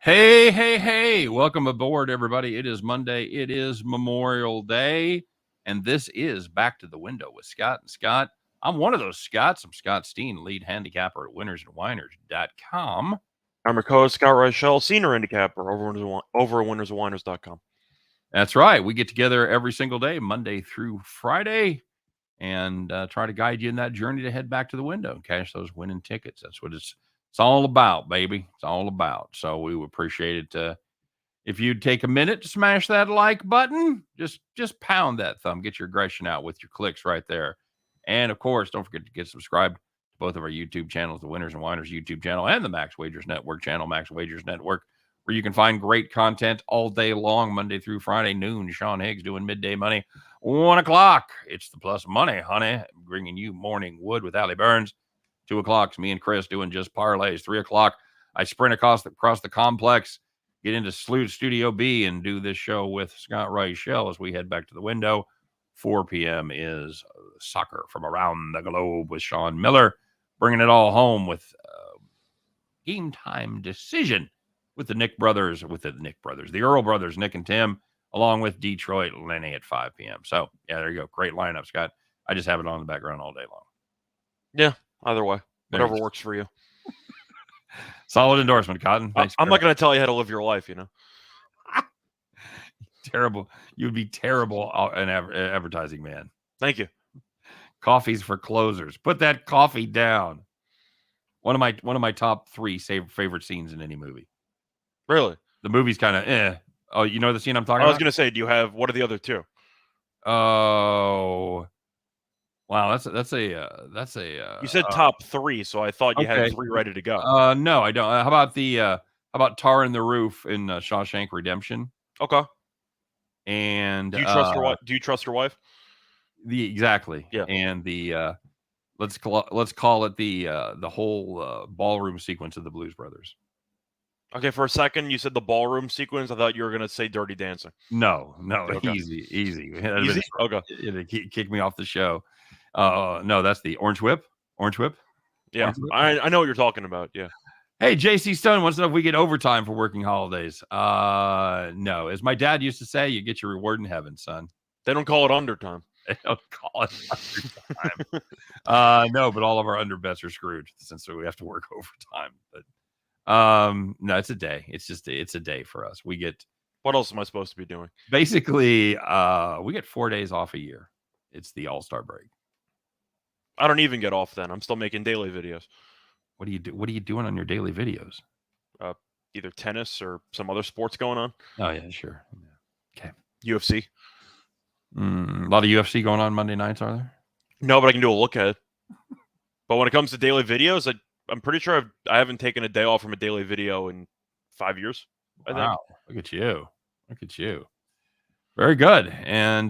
Hey, hey, hey. Welcome aboard, everybody. It is Monday. It is Memorial Day. And this is Back to the Window with Scott and Scott. I'm one of those Scotts. I'm Scott Steen, lead handicapper at WHINERS.com. I'm your co-host, Scott Reichel, senior handicapper over at WHINERS.com. That's right. We get together every single day, Monday through Friday, and try to guide you in that journey to head back to the window and cash those winning tickets. That's what it's all about, baby. It's all about. So we would appreciate it if you'd take a minute to smash that like button. Just pound that thumb. Get your aggression out with your clicks right there. And of course, don't forget to get subscribed to both of our YouTube channels, the Winners and Winers YouTube channel and the Max Wagers Network channel, Max Wagers Network, where you can find great content all day long, Monday through Friday, noon. Sean Higgs doing midday money. 1 o'clock, it's the plus money, honey, bringing you morning wood with Allie Burns. 2 o'clock, me and Chris doing just parlays. 3 o'clock, I sprint across the complex, get into Studio B and do this show with Scott Reichel as we head back to the window. 4 p.m. is soccer from around the globe with Sean Miller, bringing it all home with game time decision with the the Earl brothers, Nick and Tim, along with Detroit Lenny at 5 p.m. So, yeah, there you go. Great lineup, Scott. I just have it on in the background all day long. Yeah, either way. Whatever works for you. Solid endorsement, Cotton. Thanks. I'm not going to tell you how to live your life, Terrible. You would be terrible an advertising man. Thank you. Coffee's for closers. Put that coffee down. One of my top 3 favorite scenes in any movie. Really? The movie's kind of Oh, you know the scene I'm talking about? I was going to say, what are the other 2? Oh, wow. That's a. You said top 3, so I thought you had 3 ready to go. No, I don't. How about Tar in the Roof in Shawshank Redemption? Okay. And do you trust your wife? Do you trust your wife? Exactly. Yeah. And let's call it the whole ballroom sequence of the Blues Brothers. Okay, for a second, you said the ballroom sequence. I thought you were going to say Dirty Dancing. No, okay. Easy. Easy? Okay. It'd kick me off the show. No, that's the Orange Whip. Yeah, Orange Whip? I know what you're talking about, yeah. Hey, JC Stone wants to know if we get overtime for working holidays. No. As my dad used to say, you get your reward in heaven, son. They don't call it undertime. They don't call it undertime. No, but all of our underbets are screwed since we have to work overtime. But no, it's a day. It's a day for us. We get. What else am I supposed to be doing? Basically, we get 4 days off a year. It's the All-Star break. I don't even get off then. I'm still making daily videos. What do you do? What are you doing on your daily videos? Either tennis or some other sports going on. Oh yeah, sure. Yeah. Okay. UFC. A lot of UFC going on Monday nights, are there? No, but I can do a look at it. But when it comes to daily videos, I'm pretty sure I haven't taken a day off from a daily video in 5 years. I think. Look at you. Very good. And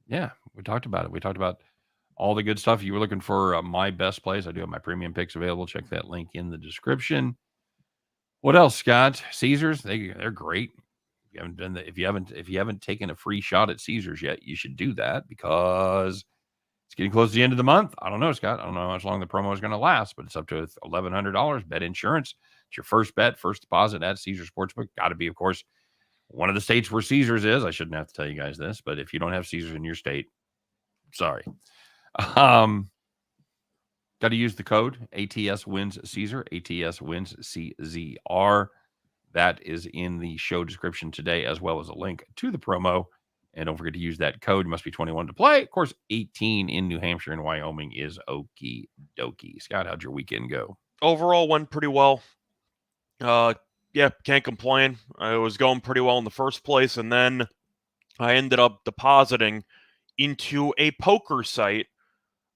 yeah, we talked about it. We talked about all the good stuff. You were looking for my best plays. I do have my premium picks available. Check that link in the description. What else, Scott? Caesars, they're great. If you haven't taken a free shot at Caesars yet, you should do that because it's getting close to the end of the month. I don't know, Scott. I don't know how much long the promo is going to last, but it's up to $1,100. Bet insurance. It's your first bet, first deposit at Caesars Sportsbook. Got to be, of course, one of the states where Caesars is. I shouldn't have to tell you guys this, but if you don't have Caesars in your state, sorry. Got to use the code ATS wins Caesar. ATS wins CZR. That is in the show description today, as well as a link to the promo. And don't forget to use that code. You must be 21 to play. Of course, 18 in New Hampshire and Wyoming is okie dokie. Scott, how'd your weekend go? Overall, went pretty well. Yeah, can't complain. I was going pretty well in the first place, and then I ended up depositing into a poker site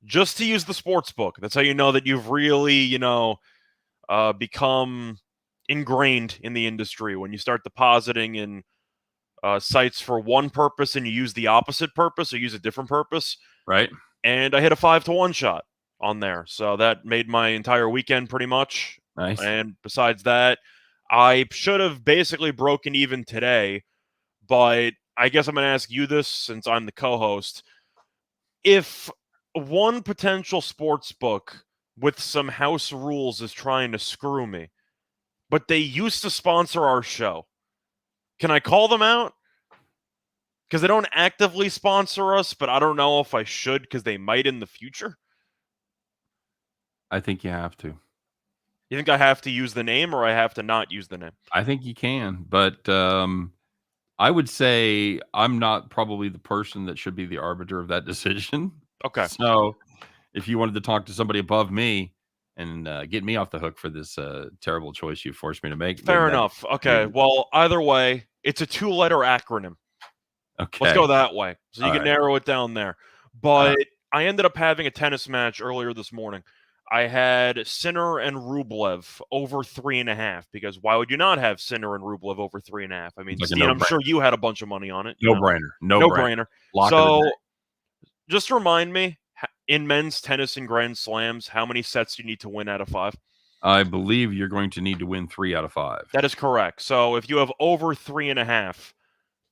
just to use the Sportsbook. That's how you know that you've really, become ingrained in the industry when you start depositing in sites for one purpose and you use the opposite purpose or use a different purpose. Right. And I hit a 5-to-1 shot on there. So that made my entire weekend pretty much. Nice. And besides that, I should have basically broken even today, but I guess I'm going to ask you this since I'm the co-host. If one potential sports book with some house rules is trying to screw me, but they used to sponsor our show. Can I call them out? Because they don't actively sponsor us, but I don't know if I should because they might in the future. I think you have to. You think I have to use the name or I have to not use the name? I think you can, but I would say I'm not probably the person that should be the arbiter of that decision. Okay. So if you wanted to talk to somebody above me and get me off the hook for this terrible choice you forced me to make, Fair enough. Okay. Well, either way, it's a 2-letter acronym. Okay. Let's go that way. So you All can right. narrow it down there. But I ended up having a tennis match earlier this morning. I had Sinner and Rublev over 3.5 because why would you not have Sinner and Rublev over 3.5? I mean, It's like a Steve, I'm no-brainer. sure you had a bunch of money on it. No brainer. No brainer. Lock of the So day. just remind me, in men's tennis and Grand Slams, how many sets do you need to win out of 5? I believe you're going to need to win 3 out of 5. That is correct. So if you have over 3.5,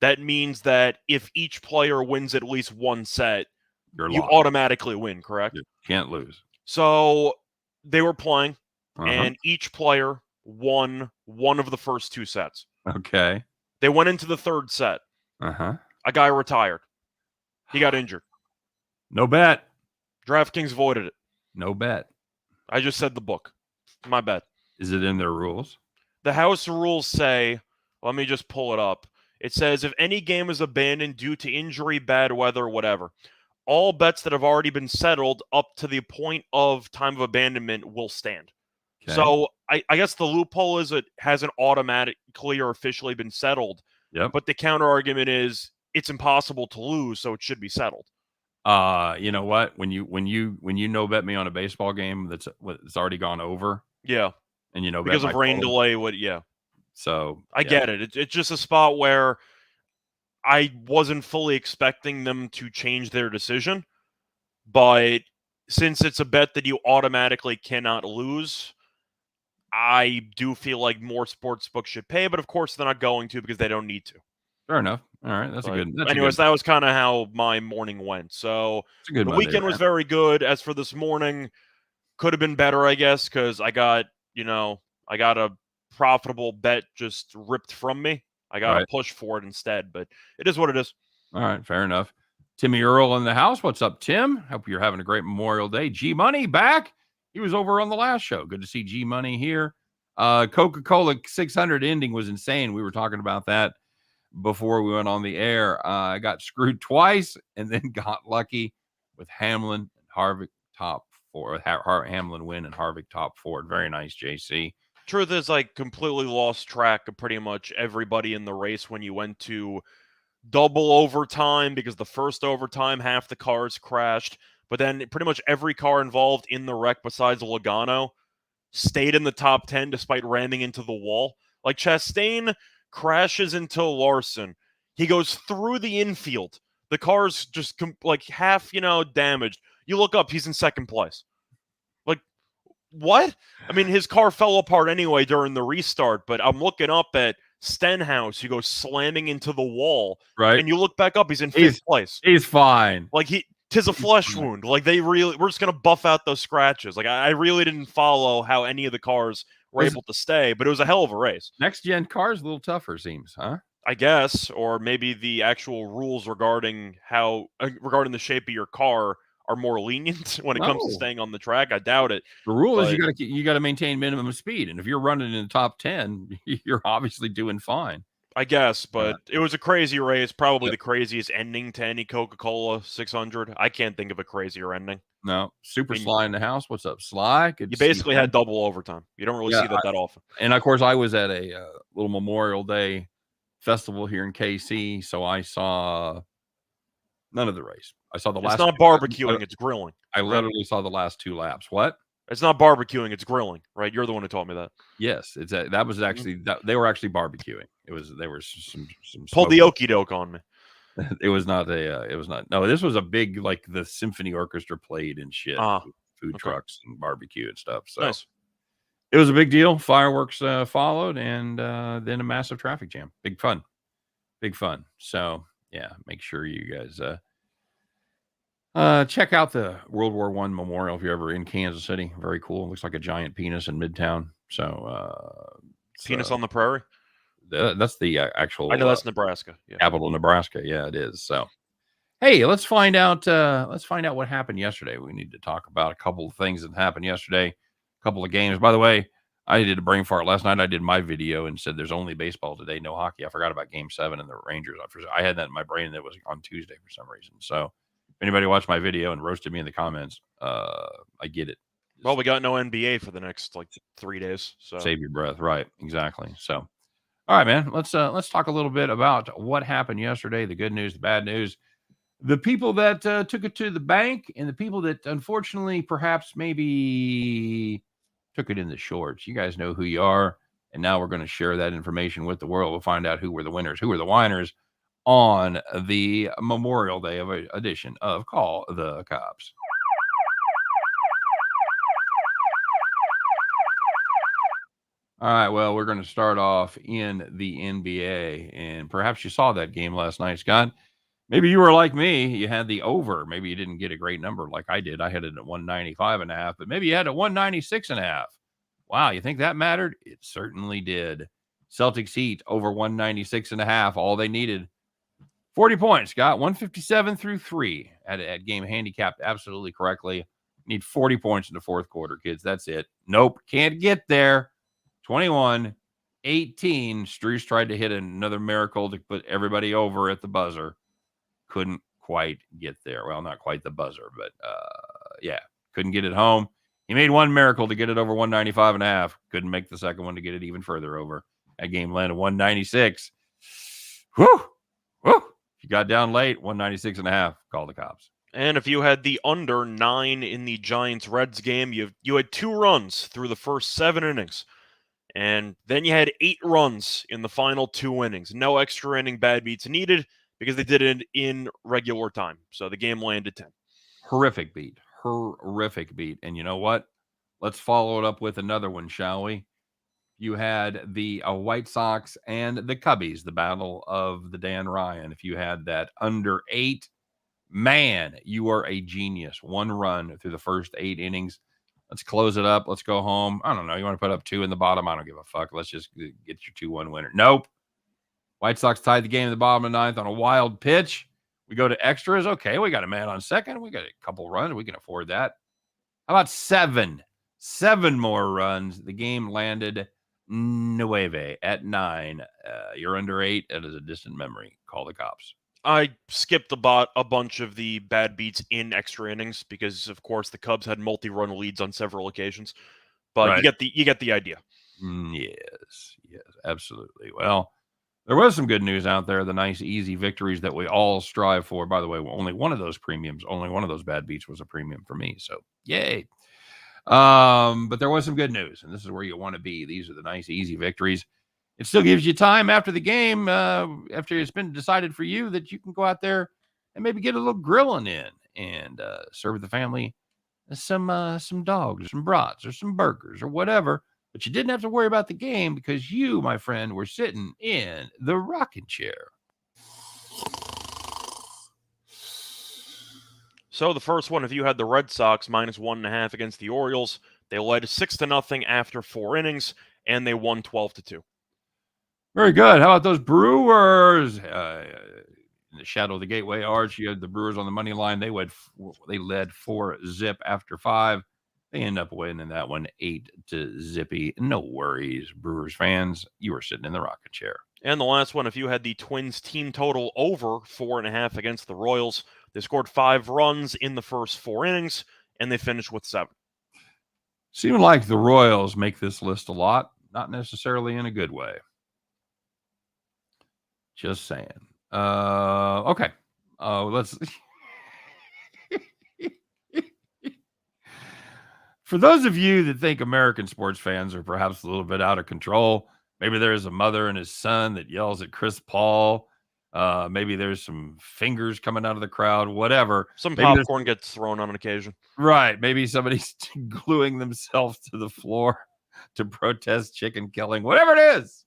that means that if each player wins at least one set, you automatically win, correct? You can't lose. So they were playing, and each player won one of the first 2 sets. Okay. They went into the third set. A guy retired. He got injured. No bet. DraftKings voided it. No bet. I just said the book. My bad. Is it in their rules? The house rules say, let me just pull it up. It says, if any game is abandoned due to injury, bad weather, whatever, all bets that have already been settled up to the point of time of abandonment will stand. Okay. So I guess the loophole is it hasn't automatically or officially been settled. Yep. But the counter argument is it's impossible to lose, so it should be settled. You know what? When you no bet me on a baseball game that's already gone over. Yeah. And because of rain delay, So I get it. It's just a spot where I wasn't fully expecting them to change their decision, but since it's a bet that you automatically cannot lose, I do feel like more sportsbooks should pay, but of course they're not going to because they don't need to. Fair enough. All right, anyways, that was kind of how my morning went. So the weekend was very good. As for this morning, could have been better, I guess, because I got a profitable bet just ripped from me. I got to push for it instead, but it is what it is. All right, fair enough. Timmy Earl in the house. What's up, Tim? Hope you're having a great Memorial Day. G Money back. He was over on the last show. Good to see G Money here. Coca-Cola 600 ending was insane. We were talking about that before we went on the air. I got screwed twice and then got lucky with Hamlin and Harvick top 4. Hamlin win and Harvick top 4. Very nice, JC. Truth is, I completely lost track of pretty much everybody in the race when you went to double overtime because the first overtime, half the cars crashed. But then pretty much every car involved in the wreck besides Logano stayed in the top 10 despite ramming into the wall. Like Chastain crashes into Larson. He goes through the infield. The car's just like half, damaged. You look up, he's in second place. Like, what? I mean, his car fell apart anyway during the restart, but I'm looking up at Stenhouse, who goes slamming into the wall. Right. And you look back up, he's in fifth place. He's fine. Like, tis a flesh wound. Like, we're just going to buff out those scratches. Like, I really didn't follow how any of the cars were able to stay, but it was a hell of a race. Next gen cars a little tougher, seems, huh? I guess, or maybe the actual rules regarding the shape of your car are more lenient when it comes to staying on the track. I doubt it. The rule is you got to maintain minimum speed, and if you're running in the top 10, you're obviously doing fine. I guess, but it was a crazy race, probably the craziest ending to any Coca-Cola 600. I can't think of a crazier ending. No. Super Sly in the house. What's up, Sly? You basically had double overtime. You don't really see that often. And, of course, I was at a little Memorial Day festival here in KC, so I saw none of the race. I saw the last. It's not barbecuing, it's grilling. I literally saw the last 2 laps. What? It's not barbecuing, it's grilling, right? You're the one who taught me that. Yes, that was actually they were actually barbecuing. They were some pulled the okie doke on me. It was not no, this was a big, like, the symphony orchestra played and shit. Food trucks and barbecue and stuff. So nice. It was a big deal. Fireworks followed, and then a massive traffic jam. Big fun. So yeah, make sure you guys check out the World War I memorial if you're ever in Kansas City. Very cool. It looks like a giant penis in Midtown. So Penis on the Prairie? That's the actual I know that's Nebraska. Yeah. capital of Nebraska. Yeah, it is. So, hey, let's find out what happened yesterday. We need to talk about a couple of things that happened yesterday, a couple of games. By the way, I did a brain fart last night. I did my video and said there's only baseball today, no hockey. I forgot about Game 7 and the Rangers. I had that in my brain that was on Tuesday for some reason. So, if anybody watched my video and roasted me in the comments, I get it. Well, we got no NBA for the next 3 days. So Save your breath, right? Exactly. So, all right, man. Let's talk a little bit about what happened yesterday. The good news, the bad news, the people that took it to the bank, and the people that unfortunately, perhaps, maybe took it in the shorts. You guys know who you are, and now we're going to share that information with the world. We'll find out who were the winners, who were the whiners on the Memorial Day edition of Call the Cops. All right, well, we're going to start off in the NBA, and perhaps you saw that game last night, Scott. Maybe you were like me. You had the over. Maybe you didn't get a great number like I did. I had it at 195.5, but maybe you had it 196.5. Wow, you think that mattered? It certainly did. Celtics Heat over 196.5. All they needed, 40 points, Scott. 157 through 3 at game handicapped absolutely correctly. Need 40 points in the fourth quarter, kids. That's it. Nope, can't get there. 21-18. Struce tried to hit another miracle to put everybody over at the buzzer. Couldn't quite get there. Well, not quite the buzzer, but yeah, couldn't get it home. He made one miracle to get it over 195.5. Couldn't make the second one to get it even further over. That game landed 196. Whew. Whew. If you got down late, 196.5, call the cops. And if you had the under 9 in the Giants-Reds game, you had 2 runs through the first 7 innings. And then you had 8 runs in the final 2 innings. No extra inning bad beats needed because they did it in regular time. So the game landed 10. Horrific beat. And you know what? Let's follow it up with another one, shall we? You had the White Sox and the Cubbies, the battle of the Dan Ryan. If you had that under 8, man, you are a genius. 1 run through the first 8 innings. Let's close it up. Let's go home. I don't know. You want to put up 2 in the bottom? I don't give a fuck. Let's just get your 2-1 winner. Nope. White Sox tied the game in the bottom of the 9th on a wild pitch. We go to extras. Okay, we got a man on second. We got a couple runs. We can afford that. How about 7? 7 more runs. The game landed 9 at 9. You're under 8. That is a distant memory. Call the cops. I skipped a bunch of the bad beats in extra innings because, of course, the Cubs had multi-run leads on several occasions. But right. you get the idea. Yes, absolutely. Well, there was some good news out there. The nice, easy victories that we all strive for. By the way, only one of those bad beats was a premium for me. So, yay. But there was some good news, and this is where you want to be. These are the nice, easy victories. It still gives you time after the game, after it's been decided for you, that you can go out there and maybe get a little grilling in and serve the family some dogs, some brats, or some burgers, or whatever. But you didn't have to worry about the game because you, my friend, were sitting in the rocking chair. So the first one, if you had the Red Sox -1.5 against the Orioles, they led 6-0 after 4 innings, and they won 12-2. Very good. How about those Brewers? In the shadow of the Gateway Arch, you had the Brewers on the money line. They led 4-0 after 5. They end up winning that one 8-0. No worries, Brewers fans. You were sitting in the rocking chair. And the last one, if you had the Twins team total over 4.5 against the Royals, they scored 5 runs in the first 4 innings, and they finished with 7. Seems like the Royals make this list a lot, not necessarily in a good way. Just saying. Okay. Let's. For those of you that think American sports fans are perhaps a little bit out of control, maybe there's a mother and his son that yells at Chris Paul. Maybe there's some fingers coming out of the crowd, whatever. Some popcorn gets thrown on occasion. Right. Maybe somebody's gluing themselves to the floor to protest chicken killing, whatever it is.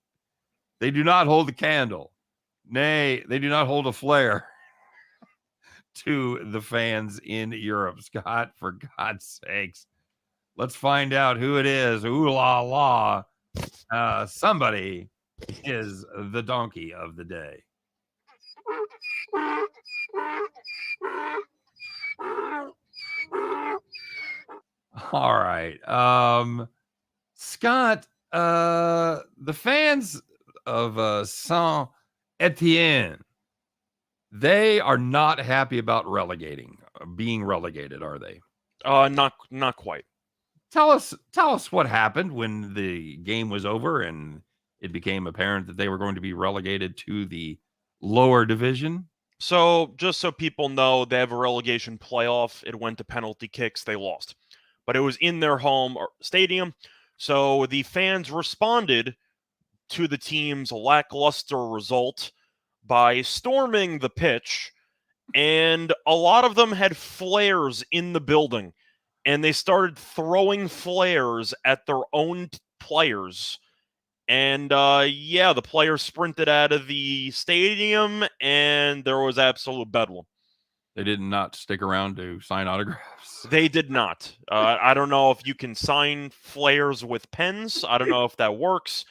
They do not hold a candle. Nay, they do not hold a flare to the fans in Europe. Scott, for God's sakes, let's find out who it is. Ooh la la. Somebody is the donkey of the day. All right. Scott, the fans of Saint Etienne, they are not happy about being relegated, are they? Not quite. Tell us what happened when the game was over and it became apparent that they were going to be relegated to the lower division. So, just so people know, they have a relegation playoff. It went to penalty kicks. They lost. But it was in their home stadium. So, the fans responded to the team's lackluster result by storming the pitch. And a lot of them had flares in the building. And they started throwing flares at their own players. And the players sprinted out of the stadium, and there was absolute bedlam. They did not stick around to sign autographs. They did not. I don't know if you can sign flares with pens. I don't know if that works.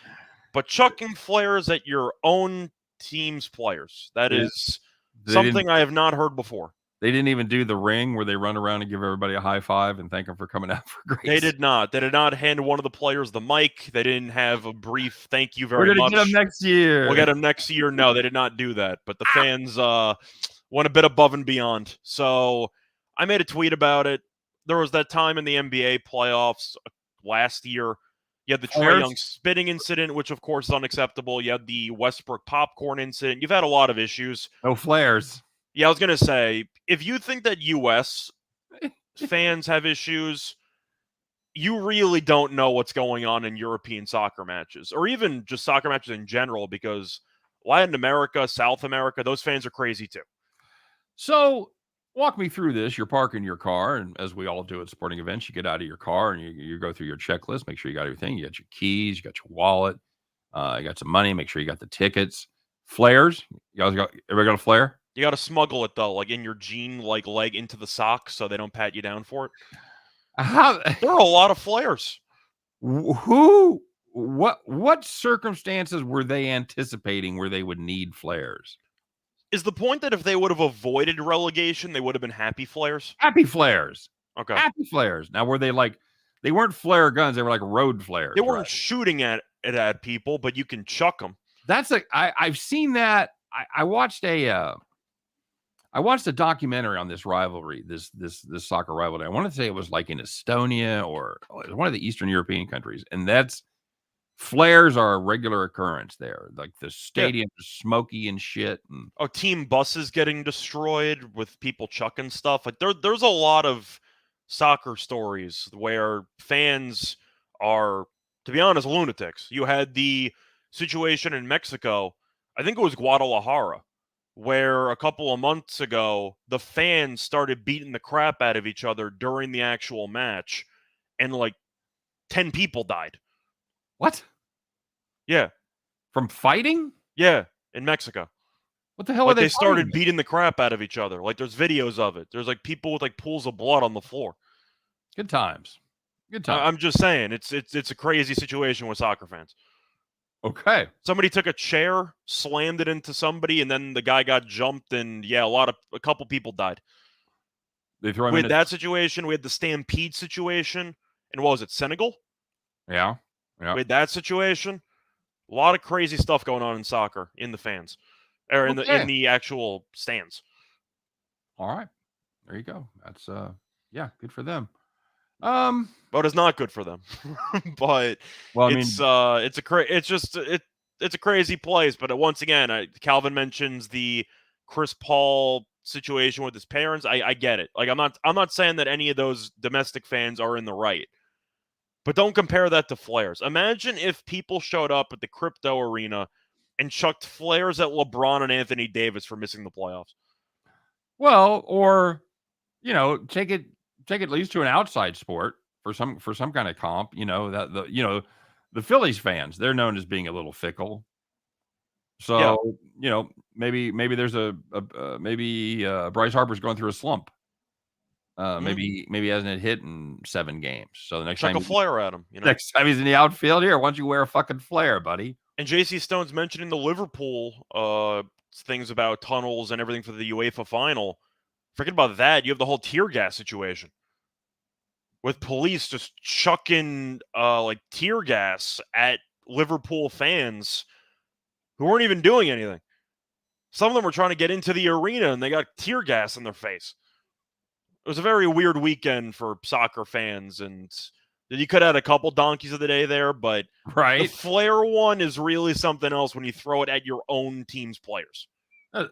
But chucking flares at your own team's players, that is something I have not heard before. They didn't even do the ring where they run around and give everybody a high five and thank them for coming out for grace. They did not. They did not hand one of the players the mic. They didn't have a brief thank you very much. We're going to get them next year. We'll get them next year. No, they did not do that. But the fans went a bit above and beyond. So I made a tweet about it. There was that time in the NBA playoffs last year. You had the Trae Young spitting incident, which of course is unacceptable. You had the Westbrook popcorn incident. You've had a lot of issues. No flares. Yeah, I was going to say, if you think that U.S. fans have issues, you really don't know what's going on in European soccer matches, or even just soccer matches in general, because Latin America, South America, those fans are crazy too. So walk me through this. You're parking your car, and as we all do at sporting events, you get out of your car and you go through your checklist, make sure you got everything. You got your keys, you got your wallet, you got some money, make sure you got the tickets. Flares? Everybody got a flare? You got to smuggle it, though, like in your jean leg into the sock so they don't pat you down for it. There are a lot of flares. What circumstances were they anticipating where they would need flares? Is the point that if they would have avoided relegation, they would have been happy flares? Happy flares. Okay. Happy flares. Now, were they like, they weren't flare guns, they were like road flares. They weren't shooting at people, but you can chuck them. I've seen that. I watched a documentary on this rivalry, this soccer rivalry. I want to say it was like in Estonia or one of the Eastern European countries. And flares are a regular occurrence there. Like the stadium is smoky and shit. And team buses getting destroyed with people chucking stuff. Like there's a lot of soccer stories where fans are, to be honest, lunatics. You had the situation in Mexico, I think it was Guadalajara, where a couple of months ago, the fans started beating the crap out of each other during the actual match, and like 10 people died. What? Yeah. From fighting? Yeah, in Mexico. What the hell are they started beating the crap out of each other. Like there's videos of it. There's like people with like pools of blood on the floor. Good times. Good times. I'm just saying, it's a crazy situation with soccer fans. Okay. Somebody took a chair, slammed it into somebody, and then the guy got jumped, and a couple people died. They throw him in that situation. We had the Stampede situation, and what was it, Senegal? Yeah. We had that situation. A lot of crazy stuff going on in soccer in the fans, or in the actual stands. All right, there you go. That's good for them. But it's not good for them. But it's a crazy place. But once again, Calvin mentions the Chris Paul situation with his parents. I get it. Like I'm not saying that any of those domestic fans are in the right. But don't compare that to flares. Imagine if people showed up at the crypto arena and chucked flares at LeBron and Anthony Davis for missing the playoffs. Well, or take it at least to an outside sport for some kind of comp. The Phillies fans, they're known as being a little fickle. So maybe there's maybe Bryce Harper's going through a slump. Maybe he hasn't hit in 7 games. So the Chuck a flare at him, next time he's in the outfield, here, why don't you wear a fucking flare, buddy? And JC Stone's mentioning the Liverpool things about tunnels and everything for the UEFA final. Forget about that. You have the whole tear gas situation with police just chucking like tear gas at Liverpool fans who weren't even doing anything. Some of them were trying to get into the arena and they got tear gas in their face. It was a very weird weekend for soccer fans, and you could have had a couple donkeys of the day there, but the flare one is really something else when you throw it at your own team's players.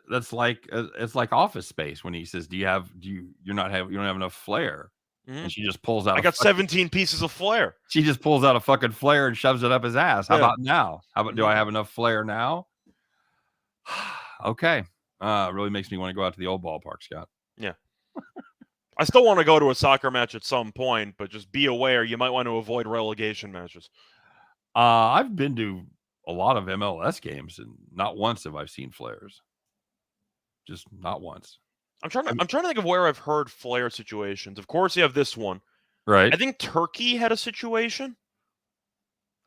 That's like it's like Office Space when he says, you don't have enough flare." Mm-hmm. And she just pulls out. I got 17 pieces of flare. She just pulls out a fucking flare and shoves it up his ass. How about now? How about do I have enough flare now? Okay, really makes me want to go out to the old ballpark, Scott. Yeah. I still want to go to a soccer match at some point, but just be aware you might want to avoid relegation matches. I've been to a lot of MLS games, and not once have I seen flares. Just not once. I'm trying to think of where I've heard flare situations. Of course, you have this one. Right. I think Turkey had a situation.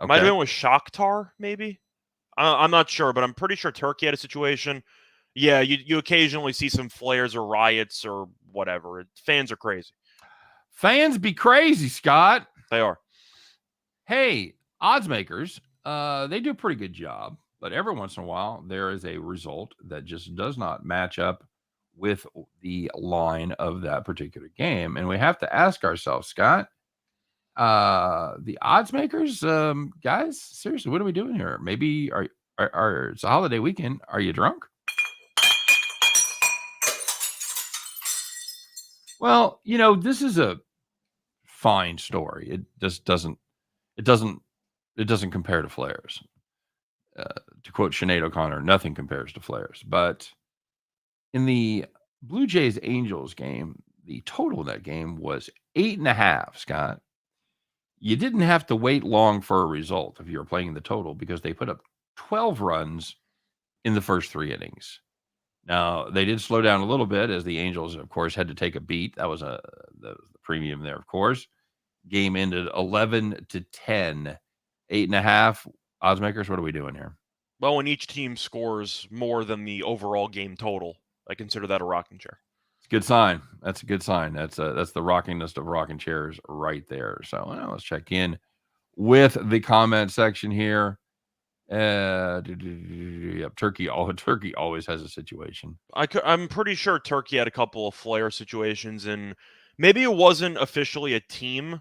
Okay. Might have been with Shakhtar, maybe. I'm not sure, but I'm pretty sure Turkey had a situation. Yeah, you occasionally see some flares or riots or whatever. Fans are crazy. Fans be crazy, Scott. They are. Hey, odds makers, they do a pretty good job, but every once in a while there is a result that just does not match up with the line of that particular game, and we have to ask ourselves, Scott, the odds makers, guys, seriously, what are we doing here? Maybe it's a holiday weekend. Are you drunk? Well, this is a fine story. It just doesn't compare to flares. To quote Sinead O'Connor, nothing compares to flares. But in the Blue Jays Angels game, the total of that game was 8.5, Scott. You didn't have to wait long for a result if you were playing the total because they put up 12 runs in the first 3 innings. Now, they did slow down a little bit as the Angels, of course, had to take a beat. That was the premium there, of course. Game ended 11-10, 8.5. Odds makers, what are we doing here? Well, when each team scores more than the overall game total, I consider that a rocking chair. It's a good sign. That's a good sign. That's the rockingest of rocking chairs right there. So let's check in with the comment section here. Turkey always has a situation. I'm pretty sure Turkey had a couple of flare situations, and maybe it wasn't officially a team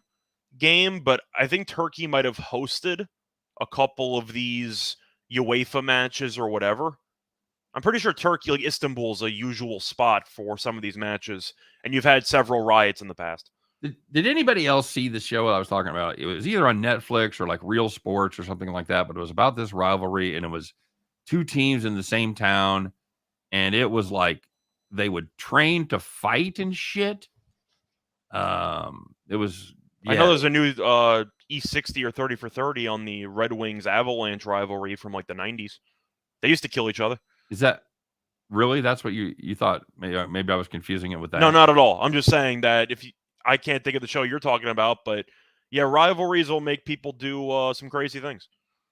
game, but I think Turkey might have hosted a couple of these UEFA matches or whatever. I'm pretty sure Turkey, like Istanbul, is a usual spot for some of these matches, and you've had several riots in the past. Did anybody else see the show I was talking about? It was either on Netflix or like Real Sports or something like that, but it was about this rivalry, and it was 2 teams in the same town, and it was like they would train to fight and shit. It was. Yeah. I know there's a new E60 or 30 for 30 on the Red Wings Avalanche rivalry from like the 90s. They used to kill each other. Is that really? That's what you thought? Maybe I was confusing it with that. No, not at all. I'm just saying that I can't think of the show you're talking about, but yeah, rivalries will make people do some crazy things.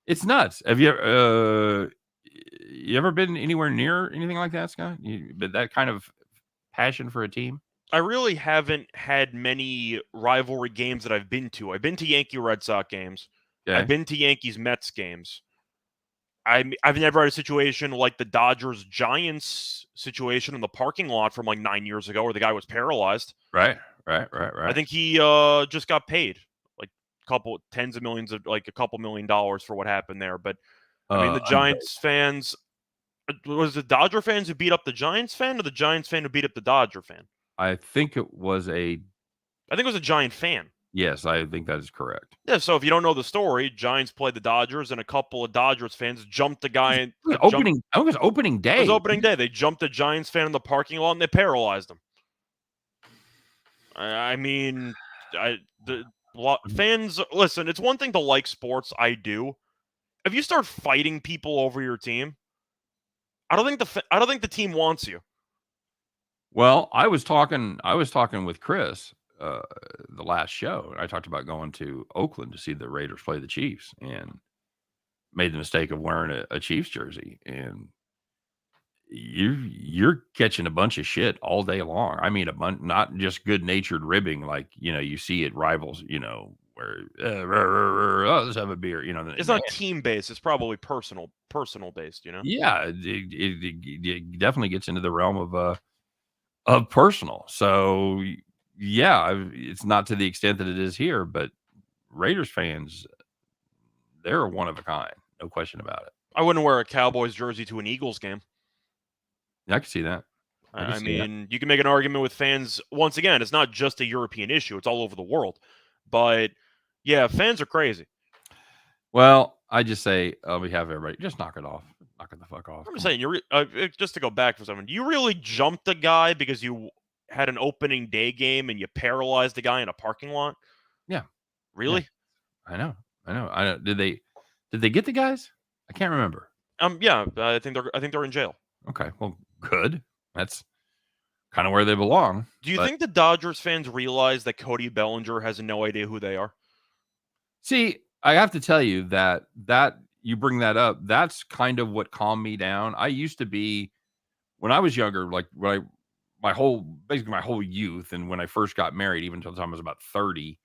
It's nuts. Have you ever been anywhere near anything like that, Scott? That kind of passion for a team? I really haven't had many rivalry games that I've been to. I've been to Yankee Red Sox games. Okay. I've been to Yankees Mets games. I've never had a situation like the Dodgers Giants situation in the parking lot from like 9 years ago where the guy was paralyzed. Right. I think he just got paid like tens of millions of like a couple $1 million for what happened there. But I mean, the Giants fans, was it Dodger fans who beat up the Giants fan or the Giants fan who beat up the Dodger fan? I think it was a Giant fan. Yes, I think that is correct. Yeah, so if you don't know the story, Giants played the Dodgers, and a couple of Dodgers fans jumped the guy. It was opening day. It was opening day. They jumped a Giants fan in the parking lot, and they paralyzed him. I mean, fans, listen, it's one thing to like sports. I do. If you start fighting people over your team, I don't think the team wants you. Well, I was talking with Chris the last show, and I talked about going to Oakland to see the Raiders play the Chiefs, and made the mistake of wearing a Chiefs jersey, and you're catching a bunch of shit all day long. I mean, a bunch, not just good natured ribbing like you see at rivals. Where oh, let's have a beer. It's not team based. It's probably personal based. Yeah, it definitely gets into the realm of personal. So yeah, it's not to the extent that it is here, but Raiders fans, they're one of a kind, no question about it. I wouldn't wear a Cowboys jersey to an Eagles game. I can see that. I mean, you can make an argument with fans. Once again, it's not just a European issue; it's all over the world. But yeah, fans are crazy. Well, I just say on behalf of everybody, just knock it off. Knock it the fuck off. I'm just saying, just to go back for a second, you really jumped the guy because you had an opening day game and you paralyzed the guy in a parking lot? Yeah. Really? Yeah. I know. Did they get the guys? I can't remember. Yeah, I think they're in jail. Okay. Well, good. That's kind of where they belong. Do you think the Dodgers fans realize that Cody Bellinger has no idea who they are? See, I have to tell you that you bring that up. That's kind of what calmed me down. I used to be, when I was younger, like my whole youth, and when I first got married, even until the time I was about 30,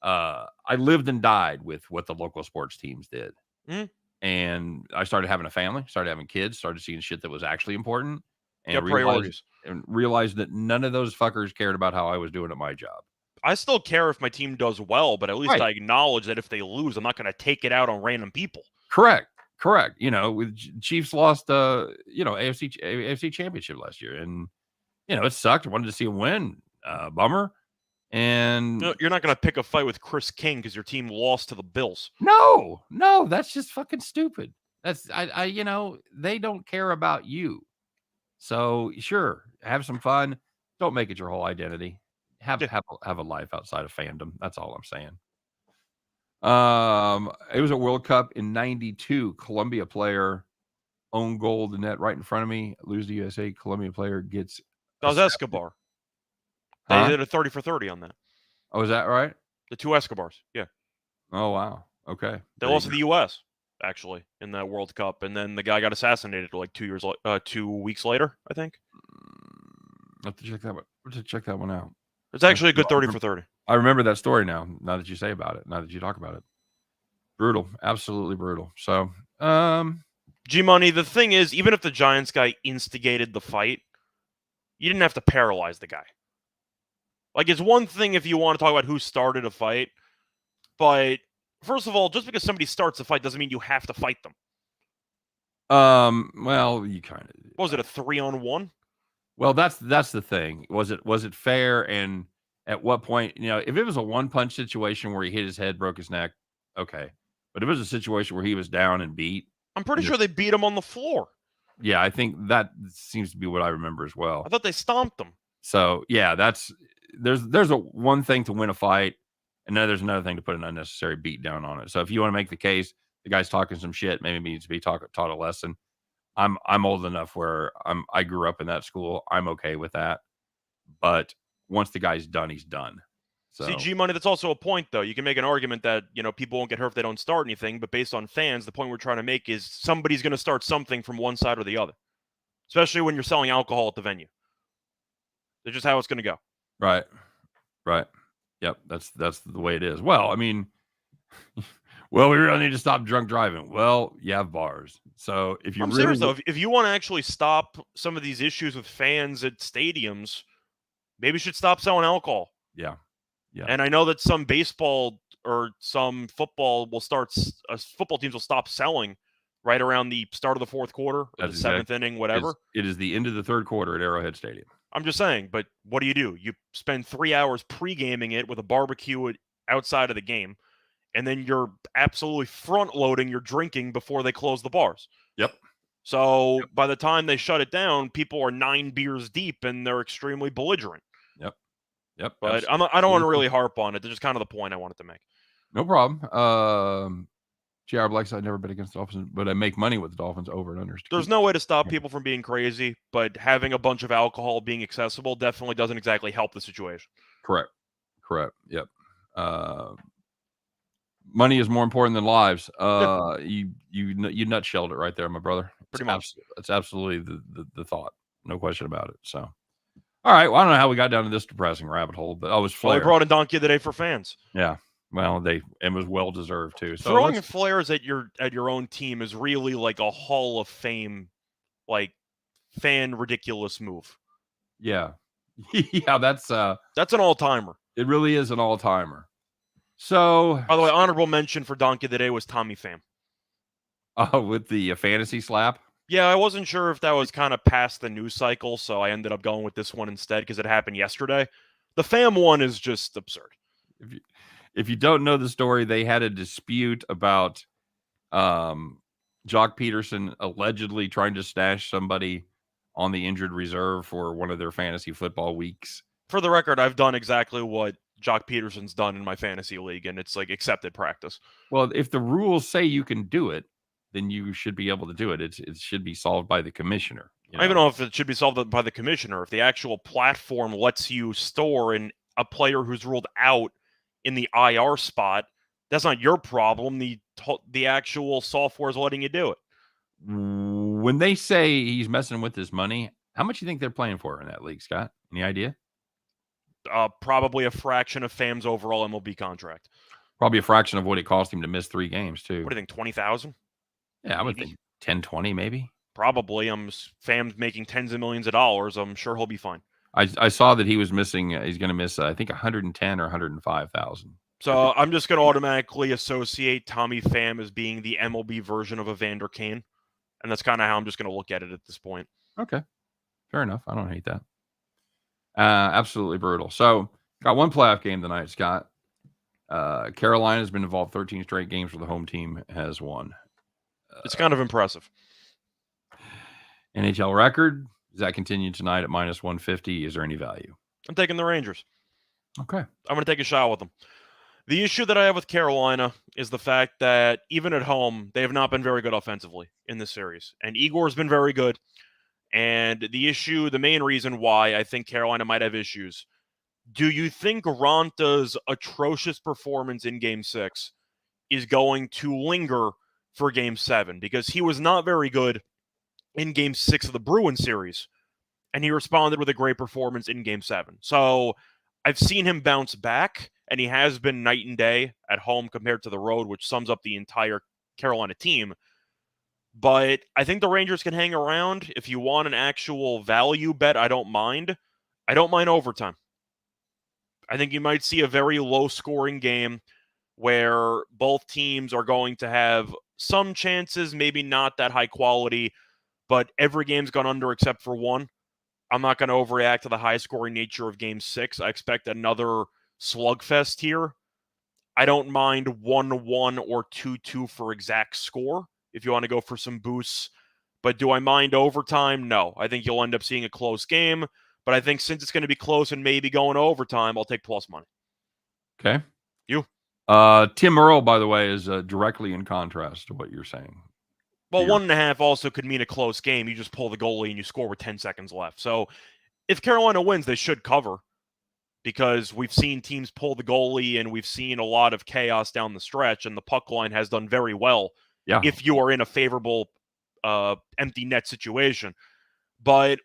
I lived and died with what the local sports teams did. Mm. And I started having a family, started having kids, started seeing shit that was actually important, and realized that none of those fuckers cared about how I was doing at my job. I still care if my team does well, but at least I acknowledge that if they lose, I'm not going to take it out on random people. Correct. With Chiefs lost, AFC championship last year, and it sucked. I wanted to see them win. Bummer. And you're not going to pick a fight with Chris King because your team lost to the Bills. No, that's just fucking stupid. That's they don't care about you. So sure, have some fun. Don't make it your whole identity. Have a life outside of fandom. That's all I'm saying. It was a World Cup in '92. Colombia player own goal the net right in front of me. Lose the USA. Colombia player gets. That was Escobar. They did a 30 for 30 on that. Oh, is that right? The two Escobars. Yeah. Oh wow. Okay. They lost to the U.S. actually in that World Cup, and then the guy got assassinated like 2 weeks later, I think. I have to check that one. Check that one out. It's actually a good 30 for 30. I remember that story now. Now that you say about it, now that you talk about it, brutal, absolutely brutal. So, G-Money. The thing is, even if the Giants guy instigated the fight, you didn't have to paralyze the guy. Like, it's one thing if you want to talk about who started a fight, but first of all, just because somebody starts a fight doesn't mean you have to fight them. Well, you kind of. Was it a 3-on-1? Well, that's the thing. Was it fair? And at what point, if it was a one-punch situation where he hit his head, broke his neck, okay. But if it was a situation where he was down and beat, I'm pretty sure they beat him on the floor. Yeah, I think that seems to be what I remember as well. I thought they stomped him. So yeah, there's a one thing to win a fight, and then there's another thing to put an unnecessary beat down on it. So if you want to make the case, the guy's talking some shit, maybe needs to be taught a lesson. I'm old enough where I grew up in that school. I'm okay with that. But once the guy's done, he's done. So. See, G-Money, that's also a point, though. You can make an argument that, people won't get hurt if they don't start anything, but based on fans, the point we're trying to make is somebody's going to start something from one side or the other, especially when you're selling alcohol at the venue. That's just how it's going to go. Right. Yep, that's the way it is. Well, I mean, we really need to stop drunk driving. Well, you have bars. So if you serious, though, if you want to actually stop some of these issues with fans at stadiums, maybe you should stop selling alcohol. Yeah. And I know that some baseball or some football football teams will stop selling right around the start of the fourth quarter or the seventh inning, whatever. It is the end of the third quarter at Arrowhead Stadium. I'm just saying, but what do? You spend 3 hours pre-gaming it with a barbecue outside of the game, and then you're absolutely front-loading your drinking before they close the bars. Yep. So by the time they shut it down, people are 9 beers deep, and they're extremely belligerent. Yep. But I don't want to really harp on it. That's just kind of the point I wanted to make. No problem. JR Black said, I've never bet against the Dolphins, but I make money with the Dolphins over and unders. There's no way to stop people from being crazy, but having a bunch of alcohol being accessible definitely doesn't exactly help the situation. Correct. Yep. Money is more important than lives. You nutshelled it right there, my brother. Pretty much. It's absolutely the thought. No question about it. So, all right. Well, I don't know how we got down to this depressing rabbit hole, but was Flair. Well, we brought in Donkey of the Day for fans. Yeah. Well, it was well deserved too. So throwing flares at your own team is really like a Hall of Fame, like fan ridiculous move. Yeah. Yeah, that's an all-timer. It really is an all-timer. So, by the way, honorable mention for Donkey of the Day was Tommy Pham. With the fantasy slap? Yeah, I wasn't sure if that was kind of past the news cycle, so I ended up going with this one instead because it happened yesterday. The Pham one is just absurd. If you don't know the story, they had a dispute about Jock Peterson allegedly trying to stash somebody on the injured reserve for one of their fantasy football weeks. For the record, I've done exactly what Jock Peterson's done in my fantasy league, and it's like accepted practice. Well, if the rules say you can do it, then you should be able to do it. It should be solved by the commissioner. I don't even know if it should be solved by the commissioner. If the actual platform lets you store a player who's ruled out in the IR spot, that's not your problem. The actual software is letting you do it. When they say he's messing with his money, how much do you think they're playing for in that league, Scott? Any idea? Probably a fraction of Pham's overall MLB contract. Probably a fraction of what it cost him to miss 3 games, too. What do you think, 20,000? Yeah, I would think 10, 20 maybe. Probably. Pham's making tens of millions of dollars. I'm sure he'll be fine. I saw that he was missing. He's going to miss, I think, 110 or 105,000. So I'm just going to automatically associate Tommy Pham as being the MLB version of Evander Kane, and that's kind of how I'm just going to look at it at this point. Okay, fair enough. I don't hate that. Absolutely brutal. So got one playoff game tonight, Scott. Carolina's been involved 13 straight games where the home team has won. It's kind of impressive. NHL record. Does that continue tonight at minus 150? Is there any value? I'm taking the Rangers. Okay. I'm going to take a shot with them. The issue that I have with Carolina is the fact that even at home, they have not been very good offensively in this series. And Igor's been very good. And the main reason why I think Carolina might have issues, do you think Ronta's atrocious performance in Game 6 is going to linger for Game 7? Because he was not very good in Game 6 of the Bruins series, and he responded with a great performance in Game 7. So I've seen him bounce back, and he has been night and day at home compared to the road, which sums up the entire Carolina team. But I think the Rangers can hang around. If you want an actual value bet, I don't mind. I don't mind overtime. I think you might see a very low-scoring game where both teams are going to have some chances, maybe not that high quality, but every game's gone under except for one. I'm not going to overreact to the high-scoring nature of Game 6. I expect another slugfest here. I don't mind 1-1 or 2-2 for exact score if you want to go for some boosts. But do I mind overtime? No. I think you'll end up seeing a close game. But I think since it's going to be close and maybe going to overtime, I'll take plus money. Okay. You? Tim Earl, by the way, is directly in contrast to what you're saying. Well, 1.5 also could mean a close game. You just pull the goalie and you score with 10 seconds left. So if Carolina wins, they should cover because we've seen teams pull the goalie and we've seen a lot of chaos down the stretch, and the puck line has done very well if you are in a favorable empty net situation. But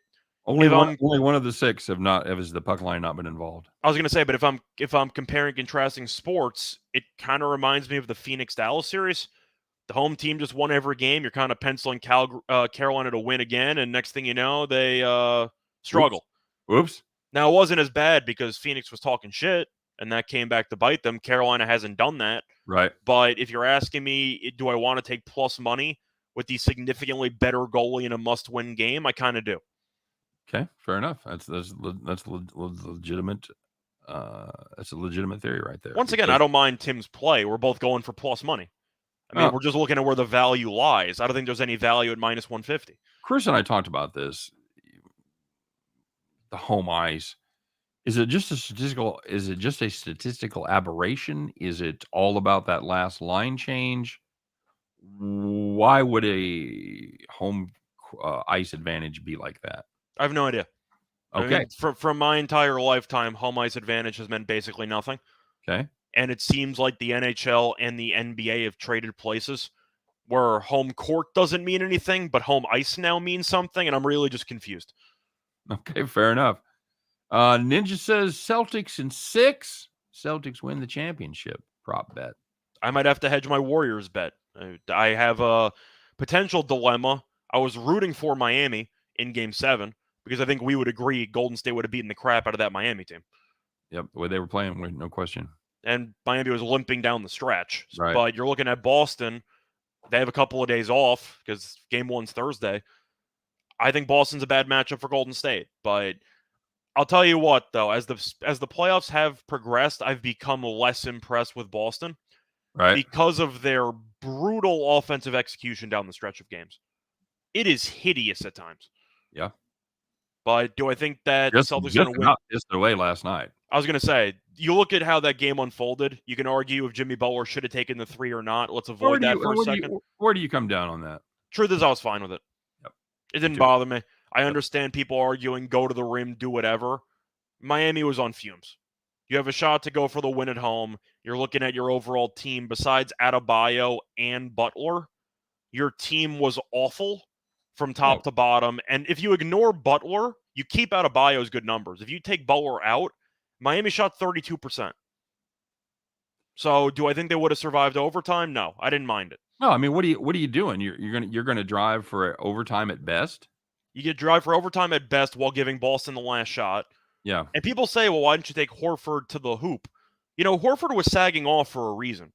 only one of the 6 has the puck line not been involved. I was going to say, but if I'm comparing contrasting sports, it kind of reminds me of the Phoenix-Dallas series. The home team just won every game. You're kind of penciling Carolina to win again, and next thing you know, they struggle. Oops. Now, it wasn't as bad because Phoenix was talking shit, and that came back to bite them. Carolina hasn't done that. Right. But if you're asking me, do I want to take plus money with the significantly better goalie in a must-win game, I kind of do. Okay, fair enough. That's legitimate. That's a legitimate theory right there. Once again, I don't mind Tim's play. We're both going for plus money. I mean, we're just looking at where the value lies. I don't think there's any value at minus 150. Chris and I talked about this. The home ice. Is it just a statistical aberration? Is it all about that last line change? Why would a home ice advantage be like that? I have no idea. I Okay. mean, from my entire lifetime, home ice advantage has meant basically nothing. Okay. And it seems like the NHL and the NBA have traded places where home court doesn't mean anything, but home ice now means something, and I'm really just confused. Okay. Fair enough. Ninja says Celtics in 6. Celtics win the championship. Prop bet. I might have to hedge my Warriors bet. I have a potential dilemma. I was rooting for Miami in Game 7 because I think we would agree Golden State would have beaten the crap out of that Miami team. Yep. The way they were playing, no question. And Miami was limping down the stretch. Right. But you're looking at Boston. They have a couple of days off because Game 1's Thursday. I think Boston's a bad matchup for Golden State. But I'll tell you what, though, as the playoffs have progressed, I've become less impressed with Boston. Right. Because of their brutal offensive execution down the stretch of games. It is hideous at times. Yeah. But do I think that Just, the Celtics just are going to win? just away last night. I was going to say, you look at how that game unfolded. You can argue if Jimmy Butler should have taken the 3 or not. Let's avoid that for a second. Where do you come down on that? Truth is, I was fine with it. Yep. It didn't bother me. I understand people arguing, go to the rim, do whatever. Miami was on fumes. You have a shot to go for the win at home. You're looking at your overall team. Besides Adebayo and Butler, your team was awful from top to bottom. And if you ignore Butler, you keep Adebayo's good numbers. If you take Butler out, Miami shot 32%. So do I think they would have survived overtime? No, I didn't mind it. No, I mean, what are you doing? You're gonna drive for overtime at best? You get drive for overtime at best while giving Boston the last shot. Yeah. And people say, well, why didn't you take Horford to the hoop? You know, Horford was sagging off for a reason.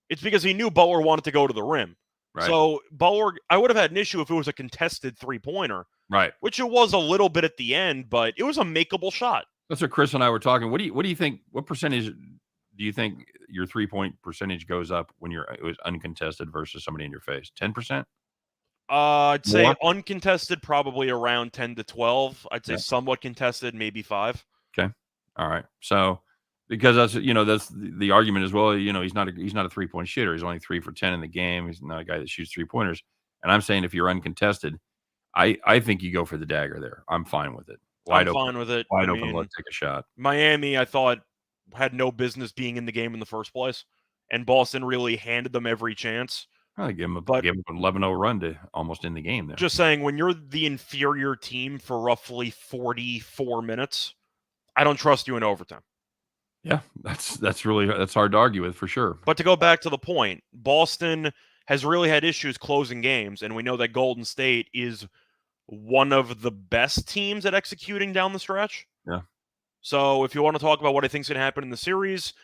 It's because he knew Butler wanted to go to the rim. Right. So Butler, I would have had an issue if it was a contested 3-pointer. Right. Which it was a little bit at the end, but it was a makeable shot. That's what Chris and I were talking. What do you think? What percentage do you think your 3-point percentage goes up when it was uncontested versus somebody in your face? 10%? I'd say uncontested, probably around 10 to 12. I'd say somewhat contested, maybe 5. Okay. All right. So because that's the argument as well. He's not a 3-point shooter. He's only 3 for 10 in the game. He's not a guy that shoots 3-pointers. And I'm saying if you're uncontested, I think you go for the dagger there. I'm fine with it. I'm fine with it. Wide open, let's take a shot. Miami, I thought, had no business being in the game in the first place, and Boston really handed them every chance. I give them an 11-0 run to almost in the game there. Just saying, when you're the inferior team for roughly 44 minutes, I don't trust you in overtime. Yeah, that's hard to argue with for sure. But to go back to the point, Boston has really had issues closing games, and we know that Golden State is one of the best teams at executing down the stretch. Yeah. So if you want to talk about what I think is going to happen in the series,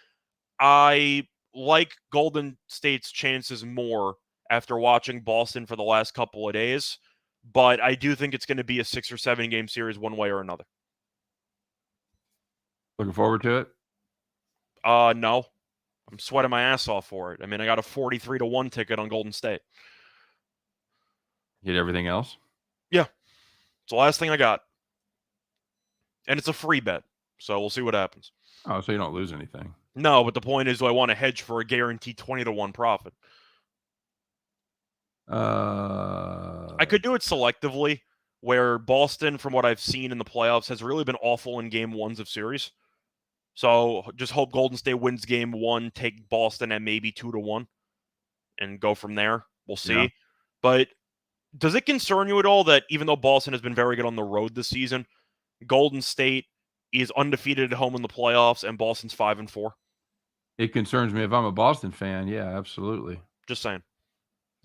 I like Golden State's chances more after watching Boston for the last couple of days, but I do think it's going to be a 6 or 7 game series one way or another. Looking forward to it? No. I'm sweating my ass off for it. I mean, I got a 43-1 ticket on Golden State. Hit everything else? Yeah. It's the last thing I got. And it's a free bet, so we'll see what happens. Oh, so you don't lose anything. No, but the point is, do I want to hedge for a guaranteed 20-1 profit? I could do it selectively, where Boston, from what I've seen in the playoffs, has really been awful in game 1s of series. So just hope Golden State wins game 1, take Boston at maybe 2-1, and go from there. We'll see. Yeah. But does it concern you at all that even though Boston has been very good on the road this season, Golden State is undefeated at home in the playoffs and Boston's 5-4? It concerns me if I'm a Boston fan. Yeah, absolutely. Just saying.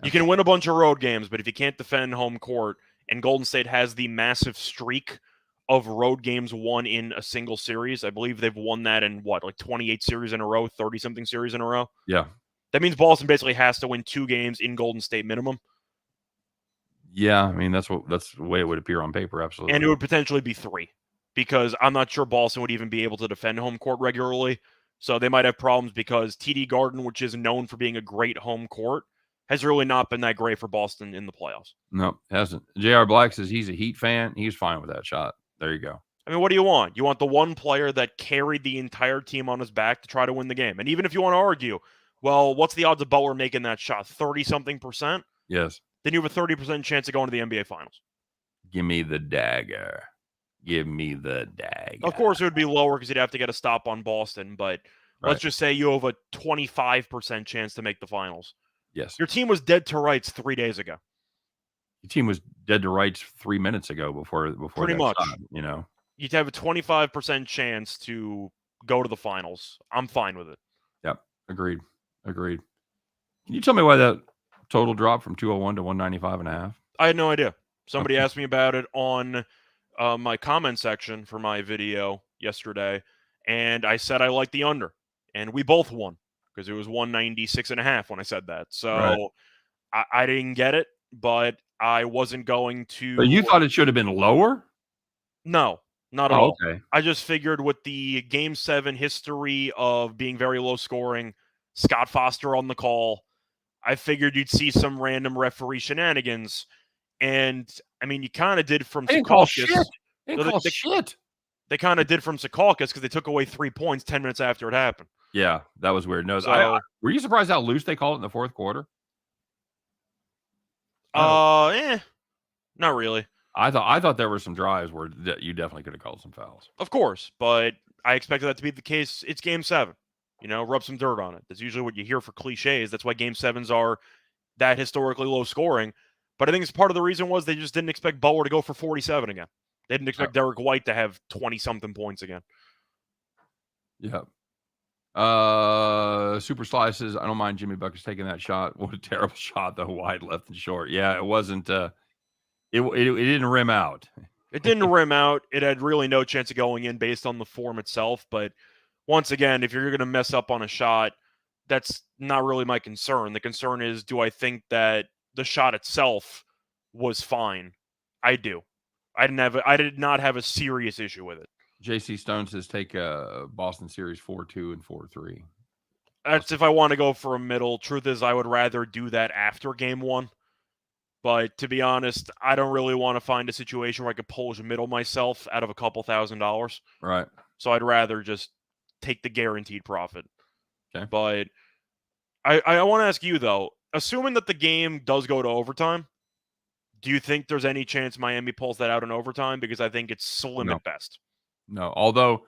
You can win a bunch of road games, but if you can't defend home court, and Golden State has the massive streak of road games won in a single series, I believe they've won that in 28 series in a row, 30-something series in a row? Yeah. That means Boston basically has to win 2 games in Golden State minimum. Yeah, I mean, that's the way it would appear on paper, absolutely. And it would potentially be 3, because I'm not sure Boston would even be able to defend home court regularly. So they might have problems because TD Garden, which is known for being a great home court, has really not been that great for Boston in the playoffs. No, it hasn't. J.R. Black says he's a Heat fan. He's fine with that shot. There you go. I mean, what do you want? You want the one player that carried the entire team on his back to try to win the game. And even if you want to argue, Well, what's the odds of Butler making that shot? 30-something%? Yes. Then you have a 30% chance of going to the NBA Finals. Give me the dagger. Give me the dagger. Of course, it would be lower because you'd have to get a stop on Boston, but let's just say you have a 25% chance to make the finals. Yes. Your team was dead to rights 3 days ago. Your team was dead to rights 3 minutes ago before Pretty that much. shot, you know. You'd have a 25% chance to go to the finals. I'm fine with it. Yep. Agreed. Can you tell me why that total dropped from 201 to 195.5? I had no idea. Somebody asked me about it on my comment section for my video yesterday, and I said I like the under, and we both won because it was 196.5 when I said that. So I didn't get it, but I wasn't going to. But you thought it should have been lower? No, not at all. Okay. I just figured with the Game 7 history of being very low scoring, Scott Foster on the call, I figured you'd see some random referee shenanigans. And, I mean, you kind of did from Secaucus. They kind of did from Secaucus because they took away 3 points 10 minutes after it happened. Yeah, that was weird. No, So, were you surprised how loose they called it in the fourth quarter? not really. I thought there were some drives where you definitely could have called some fouls. Of course, but I expected that to be the case. It's Game 7. You know, rub some dirt on it. That's usually what you hear for cliches. That's why Game 7s are that historically low scoring. But I think it's part of the reason was they just didn't expect Butler to go for 47 again. They didn't expect Derek White to have 20-something points again. Yeah. Super Slices, I don't mind Jimmy Buckets taking that shot. What a terrible shot, though, wide left and short. Yeah, it wasn't it didn't rim out. It didn't rim out. It had really no chance of going in based on the form itself. But once again, if you're going to mess up on a shot, that's not really my concern. The concern is, do I think that the shot itself was fine? I do. I did not have a serious issue with it. JC Stone says take Boston series 4-2 and 4-3. That's if I want to go for a middle. Truth is, I would rather do that after Game 1. But to be honest, I don't really want to find a situation where I could Polish middle myself out of a couple $1,000s. Right. So I'd rather just take the guaranteed profit. Okay. But I want to ask you, though, assuming that the game does go to overtime, do you think there's any chance Miami pulls that out in overtime? Because I think it's slim at best. No, although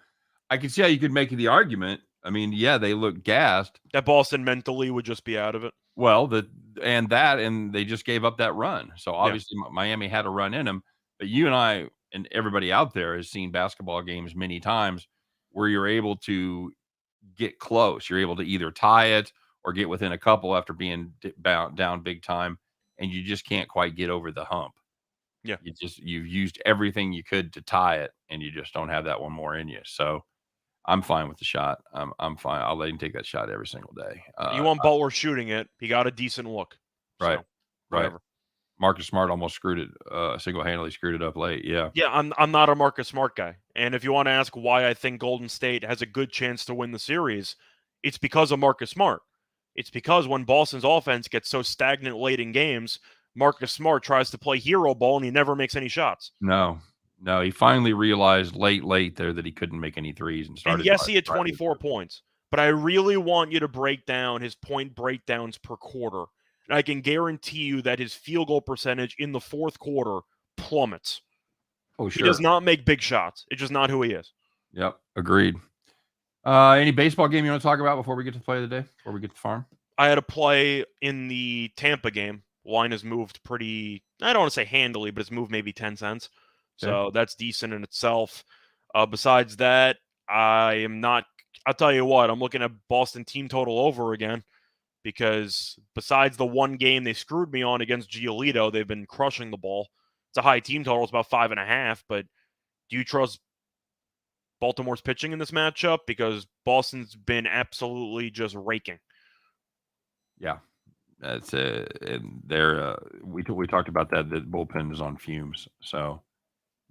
I can see how you could make the argument. I mean, yeah, they look gassed. That Boston mentally would just be out of it. Well, and they just gave up that run. So obviously Miami had a run in them. But you and I and everybody out there has seen basketball games many times where you're able to get close. You're able to either tie it or get within a couple after being down big time, and you just can't quite get over the hump. Yeah. You've used everything you could to tie it, and you just don't have that one more in you. So I'm fine with the shot. I'm fine. I'll let him take that shot every single day. You want Butler shooting it. He got a decent look. Right. So, whatever. Marcus Smart almost screwed it, single-handedly screwed it up late. Yeah. Yeah, I'm not a Marcus Smart guy. And if you want to ask why I think Golden State has a good chance to win the series, it's because of Marcus Smart. It's because when Boston's offense gets so stagnant late in games, Marcus Smart tries to play hero ball and he never makes any shots. No, he finally realized late there that he couldn't make any threes and started. And yes, he had 24 points, but I really want you to break down his point breakdowns per quarter. And I can guarantee you that his field goal percentage in the fourth quarter plummets. Oh, sure. He does not make big shots. It's just not who he is. Yep, agreed. Any baseball game you want to talk about before we get to the play of the day, before we get to the farm? I had a play in the Tampa game. Line has moved pretty, I don't want to say handily, but it's moved maybe 10 cents. So that's decent in itself. Besides that, I'll tell you what, I'm looking at Boston team total over again because besides the one game they screwed me on against Giolito, they've been crushing the ball. It's a high team total. It's about 5.5, but do you trust Baltimore's pitching in this matchup? Because Boston's been absolutely just raking. Yeah. That's and they're we talked about that. The bullpen is on fumes, so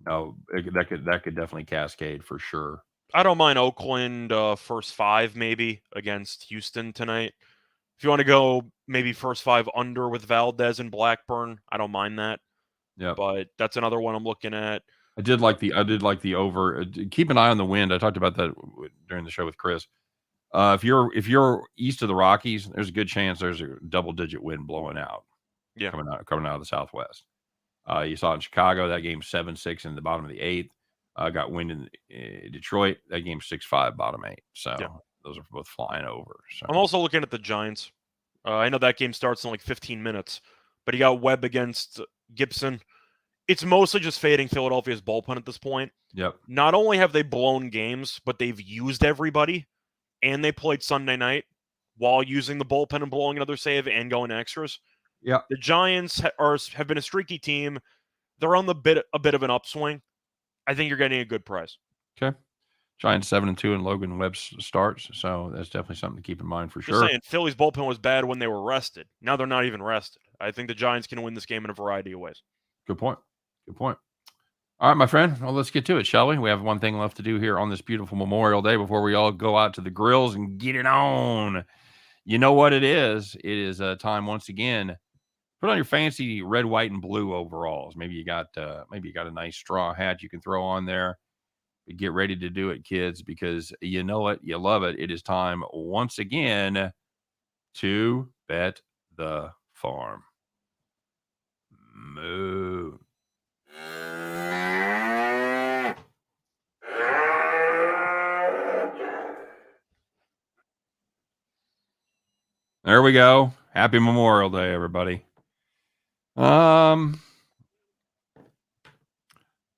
no, that could definitely cascade for sure. I don't mind Oakland first 5 maybe against Houston tonight. If you want to go maybe first 5 under with Valdez and Blackburn, I don't mind that. Yeah, but that's another one I'm looking at. I did like the over. Keep an eye on the wind. I talked about that during the show with Chris. If you're east of the Rockies, there's a good chance there's a double-digit wind blowing out. Yeah. Coming out of the southwest. You saw it in Chicago, that game 7-6 in the bottom of the 8th. Got wind in Detroit, that game 6-5 bottom 8. So those are both flying over. So I'm also looking at the Giants. I know that game starts in like 15 minutes, but you got Webb against Gibson. It's mostly just fading Philadelphia's bullpen at this point. Yep. Not only have they blown games, but they've used everybody, and they played Sunday night while using the bullpen and blowing another save and going extras. Yeah. The Giants have been a streaky team. They're on a bit of an upswing. I think you're getting a good price. Okay. Giants 7-2 and Logan Webb starts, so that's definitely something to keep in mind for Just sure. saying, Philly's bullpen was bad when they were rested. Now they're not even rested. I think the Giants can win this game in a variety of ways. Good point. Good point. All right, my friend. Well, let's get to it, shall we? We have one thing left to do here on this beautiful Memorial Day before we all go out to the grills and get it on. You know what it is? It is time once again. Put on your fancy red, white, and blue overalls. Maybe you got a nice straw hat you can throw on there. But get ready to do it, kids, because you know it, you love it. It is time once again to bet the farm. Moo. There we go. Happy Memorial Day, everybody. All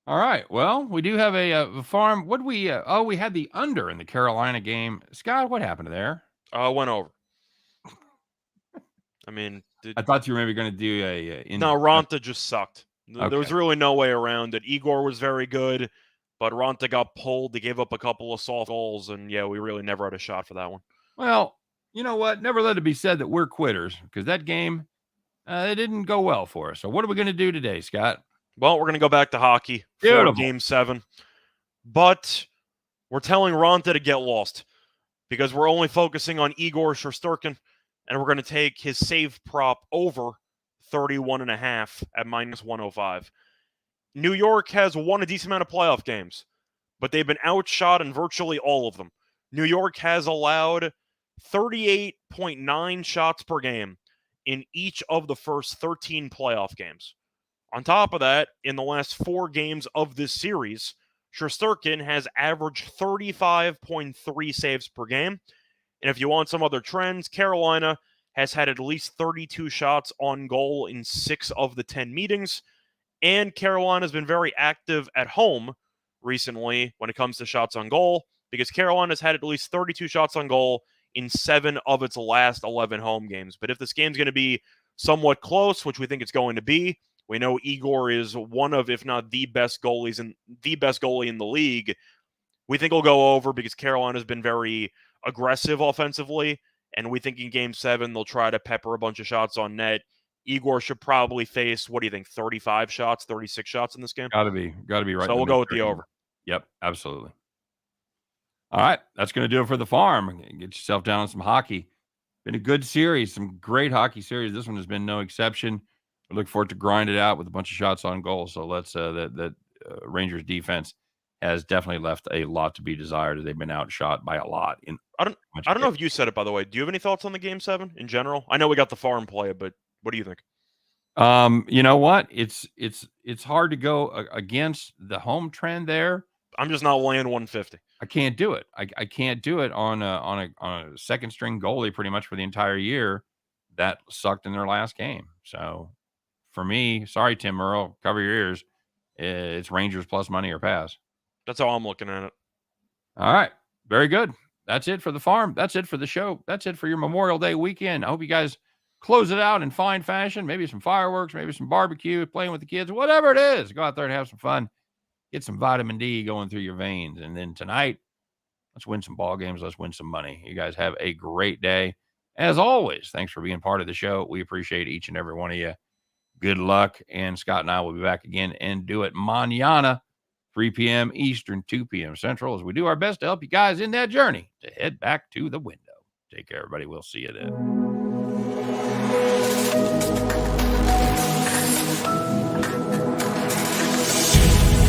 right. Well, we do have a farm. What we we had the under in the Carolina game. Scott, what happened there? Went over. I mean, I thought you were maybe going to do no, Ronta just sucked. Okay. There was really no way around it. Igor was very good, but Ronta got pulled. They gave up a couple of soft goals, and yeah, we really never had a shot for that one. Well, you know what? Never let it be said that we're quitters, because that game, it didn't go well for us. So what are we going to do today, Scott? Well, we're going to go back to hockey for Game 7. But we're telling Ronta to get lost because we're only focusing on Igor Shesterkin, and we're going to take his save prop over 31.5 at -105. New York has won a decent amount of playoff games, but they've been outshot in virtually all of them. New York has allowed 38.9 shots per game in each of the first 13 playoff games. On top of that, in the last 4 games of this series, Shesterkin has averaged 35.3 saves per game. And if you want some other trends, Carolina has had at least 32 shots on goal in 6 of the 10 meetings. And Carolina has been very active at home recently when it comes to shots on goal, because Carolina has had at least 32 shots on goal in 7 of its last 11 home games. But if this game's going to be somewhat close, which we think it's going to be, we know Igor is one of, if not the best goalie in the league. We think he'll go over because Carolina's been very aggressive offensively, and we think in Game 7 they'll try to pepper a bunch of shots on net. Igor should probably face, what do you think, 35 shots, 36 shots in this game? Got to be right. So we'll go with the over. Yep, absolutely. All right, that's going to do it for the farm. Get yourself down on some hockey. Been a good series, some great hockey series. This one has been no exception. We look forward to grind it out with a bunch of shots on goal. So let's that Rangers defense has definitely left a lot to be desired as they've been outshot by a lot. I don't know if you said it, by the way. Do you have any thoughts on the Game 7 in general? I know we got the farm play, but what do you think? You know what? It's hard to go against the home trend there. I'm just not laying 150. I can't do it. I can't do it on a second string goalie pretty much for the entire year that sucked in their last game. So for me, sorry, Tim Earl, cover your ears. It's Rangers plus money or pass. That's how I'm looking at it. All right. Very good. That's it for the farm. That's it for the show. That's it for your Memorial Day weekend. I hope you guys close it out in fine fashion. Maybe some fireworks, maybe some barbecue, playing with the kids, whatever it is. Go out there and have some fun. Get some vitamin D going through your veins. And then tonight, let's win some ball games. Let's win some money. You guys have a great day. As always, thanks for being part of the show. We appreciate each and every one of you. Good luck. And Scott and I will be back again and do it mañana, 3 p.m. Eastern, 2 p.m. Central, as we do our best to help you guys in that journey to head back to the window. Take care, everybody. We'll see you then.